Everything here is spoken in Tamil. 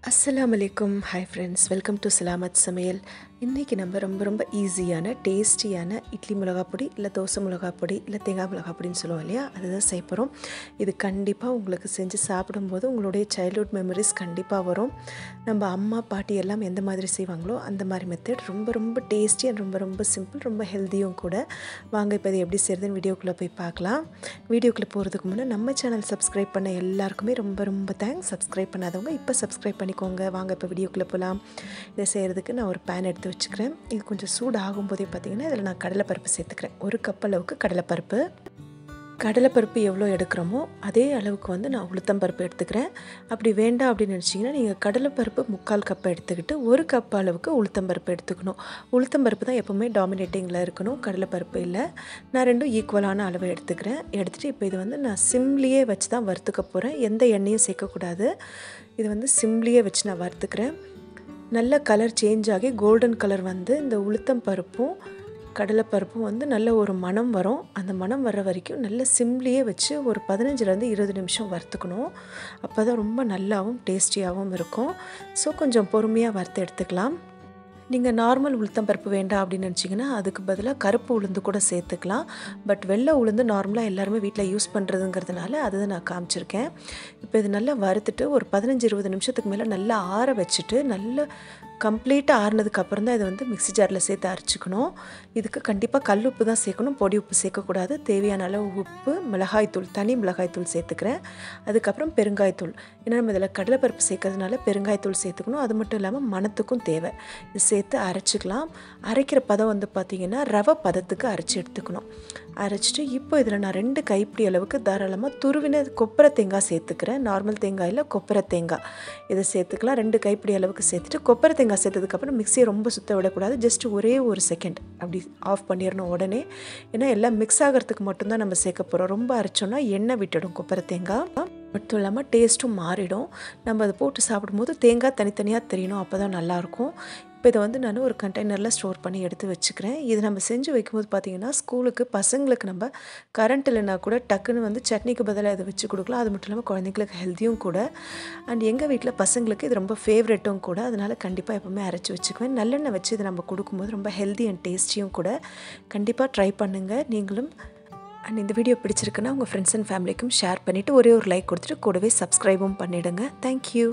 அஸ்ஸலாமலைக்கும். ஹாய் ஃப்ரெண்ட்ஸ், வெல்கம் டு சலாமத் சமையல். இன்றைக்கி நம்ம ரொம்ப ஈஸியான டேஸ்டியான இட்லி மிளகாய் பொடி, இல்லை தோசை மிளகாய் பொடி, இல்லை தேங்காய் மிளகாய் பொடின்னு சொல்லுவோம் இல்லையா, அதுதான் செய்ய போகிறோம். இது கண்டிப்பாக உங்களுக்கு செஞ்சு சாப்பிடும்போது உங்களுடைய சைல்ட்ஹுட் மெமரிஸ் கண்டிப்பாக வரும். நம்ம அம்மா பாட்டி எல்லாம் எந்த மாதிரி செய்வாங்களோ அந்த மாதிரி மெத்தட் ரொம்ப டேஸ்டி அண்ட் ரொம்ப சிம்பிள், ரொம்ப ஹெல்த்தியும் கூட. வாங்க இப்போ இது எப்படி செய்கிறதுன்னு வீடியோக்குள்ளே போய் பார்க்கலாம். வீடியோக்குள்ளே போகிறதுக்கு முன்னே நம்ம சேனல் சப்ஸ்கிரைப் பண்ண எல்லாருக்குமே ரொம்ப தேங்க்ஸ். சப்ஸ்கிரைப் பண்ணாதவங்க இப்போ சப்ஸ்கிரைப் பண்ணிக்கோங்க. வாங்க இப்போ வீடியோக்குள்ளே போகலாம். இதை செய்கிறதுக்கு நான் ஒரு பேன் எடுத்து வச்சுக்கிறேன். இது கொஞ்சம் சூடு ஆகும்போதே பார்த்திங்கன்னா இதில் நான் கடலைப்பருப்பு சேர்த்துக்கிறேன். ஒரு கப் அளவுக்கு கடலைப்பருப்பு எவ்வளோ எடுக்கிறோமோ அதே அளவுக்கு வந்து நான் உளுத்தம்பருப்பு எடுத்துக்கிறேன். அப்படி வேண்டாம் அப்படின்னு நினச்சிங்கன்னா நீங்கள் கடலைப்பருப்பு 3/4 கப் எடுத்துக்கிட்டு 1 கப் அளவுக்கு உளுத்தம்பருப்பு எடுத்துக்கணும். உளுத்தம்பருப்பு தான் எப்போவுமே டாமினேட்டிங்கில் இருக்கணும், கடலைப்பருப்பு இல்லை. நான் ரெண்டும் ஈக்குவலான அளவை எடுத்துகிட்டு இப்போ இது வந்து நான் சிம்லேயே வச்சு தான் வறுத்துக்க போகிறேன். எந்த எண்ணெயும் சேர்க்கக்கூடாது. இது வந்து சிம்லேயே வச்சு நான் வறுத்துக்கிறேன். நல்ல கலர் சேஞ்ச் ஆகி கோல்டன் கலர் வந்து இந்த உளுத்தம் பருப்பும் கடலைப்பருப்பும் வந்து நல்ல ஒரு மணம் வரும். அந்த மணம் வர்ற வரைக்கும் நல்ல சிம்லேயே வச்சு ஒரு 15லேருந்து 20 நிமிஷம் வறுத்துக்கணும். அப்போ தான் ரொம்ப நல்லாவும் டேஸ்டியாகவும் இருக்கும். ஸோ கொஞ்சம் பொறுமையாக வறுத்து எடுத்துக்கலாம். நீங்கள் நார்மல் உளுத்தம் பருப்பு வேண்டாம் அப்படின்னு நினச்சிங்கன்னா அதுக்கு பதிலாக கருப்பு உளுந்து கூட சேர்த்துக்கலாம். பட் வெள்ளை உளுந்து நார்மலாக எல்லாருமே வீட்டில் யூஸ் பண்ணுறதுங்கிறதுனால அதுதான் நான் காமிச்சிருக்கேன். இப்போ இது நல்லா வறுத்துட்டு ஒரு 15-20 நிமிஷத்துக்கு மேலே நல்லா ஆற வச்சுட்டு நல்லா கம்ப்ளீட்டாக ஆறுனதுக்கப்புறம் தான் இதை வந்து மிக்ஸி ஜாரில் சேர்த்து அரைச்சிக்கணும். இதுக்கு கண்டிப்பாக கல் உப்பு தான் சேர்க்கணும், பொடி உப்பு சேர்க்கக்கூடாது. தேவையான அளவு உப்பு, மிளகாய்த்தூள், தனி மிளகாய்த்தூள் சேர்த்துக்கிறேன். அதுக்கப்புறம் பெருங்காயத்தூள். ஏன்னா நம்ம இதில் கடலைப்பருப்பு சேர்க்கறதுனால பெருங்காயத்தூள் சேர்த்துக்கணும். அது மட்டும் இல்லாமல் மணத்துக்கும் தேவை. இது சேர்த்து அரைச்சிக்கலாம். அரைக்கிற பதம் வந்து பார்த்திங்கன்னா ரவை பதத்துக்கு அரைச்சி எடுத்துக்கணும். அரைச்சிட்டு இப்போ இதில் நான் 2 கைப்பிடி அளவுக்கு தாராளமாக துருவின கொப்பரை தேங்காய் சேர்த்துக்கிறேன். நார்மல் தேங்காயில் கொப்பரை தேங்காய் இதை சேர்த்துக்கலாம். 2 கைப்பிடி அளவுக்கு சேர்த்துட்டு கொப்பரை தேங்காய் சேர்த்ததுக்கப்புறம் மிக்ஸியை ரொம்ப சுத்த விடக்கூடாது. ஜஸ்ட் ஒரே ஒரு செகண்ட் அப்படி ஆஃப் பண்ணிடணும் உடனே. ஏன்னா எல்லாம் மிக்ஸ் ஆகிறதுக்கு மட்டும்தான் நம்ம சேர்க்க போகிறோம். ரொம்ப அரைச்சோன்னா எண்ணெய் விட்டுடும் கொப்பரை தேங்காய். மட்டும் இல்லாமல் டேஸ்ட்டும் மாறிடும். நம்ம அதை போட்டு சாப்பிடும்போது தேங்காய் தனித்தனியாக தெரியணும், அப்போ தான் நல்லாயிருக்கும். இப்போ இதை வந்து நான் ஒரு கண்டெய்னரில் ஸ்டோர் பண்ணி எடுத்து வச்சுக்கிறேன். இது நம்ம செஞ்சு வைக்கும்போது பார்த்திங்கன்னா ஸ்கூலுக்கு பசங்களுக்கு நம்ம கரண்ட் இல்லைனா கூட டக்குன்னு வந்து சட்னிக்கு பதிலாக இதை வச்சு கொடுக்கலாம். அது மட்டும் இல்லாமல் குழந்தைங்களுக்கு ஹெல்த்தியும் கூட. அண்ட் எங்கள் வீட்டில் பசங்களுக்கு இது ரொம்ப ஃபேவரெட்டும் கூட. அதனால் கண்டிப்பாக எப்போவுமே அரைச்சி வச்சுக்குவேன். நல்லெண்ணெய் வச்சு இதை நம்ம கொடுக்கும்போது ரொம்ப ஹெல்த்தி அண்ட் டேஸ்டியும் கூட. கண்டிப்பாக ட்ரை பண்ணுங்கள் நீங்களும். அண்ட் இந்த வீடியோ பிடிச்சிருக்குன்னா உங்கள் ஃப்ரெண்ட்ஸ் அண்ட் ஃபேமிலிக்கும் ஷேர் பண்ணிவிட்டு ஒரே ஒரு லைக் கொடுத்துட்டு கூடவே சப்ஸ்கிரைபும் பண்ணிவிடுங்க. தேங்க்யூ.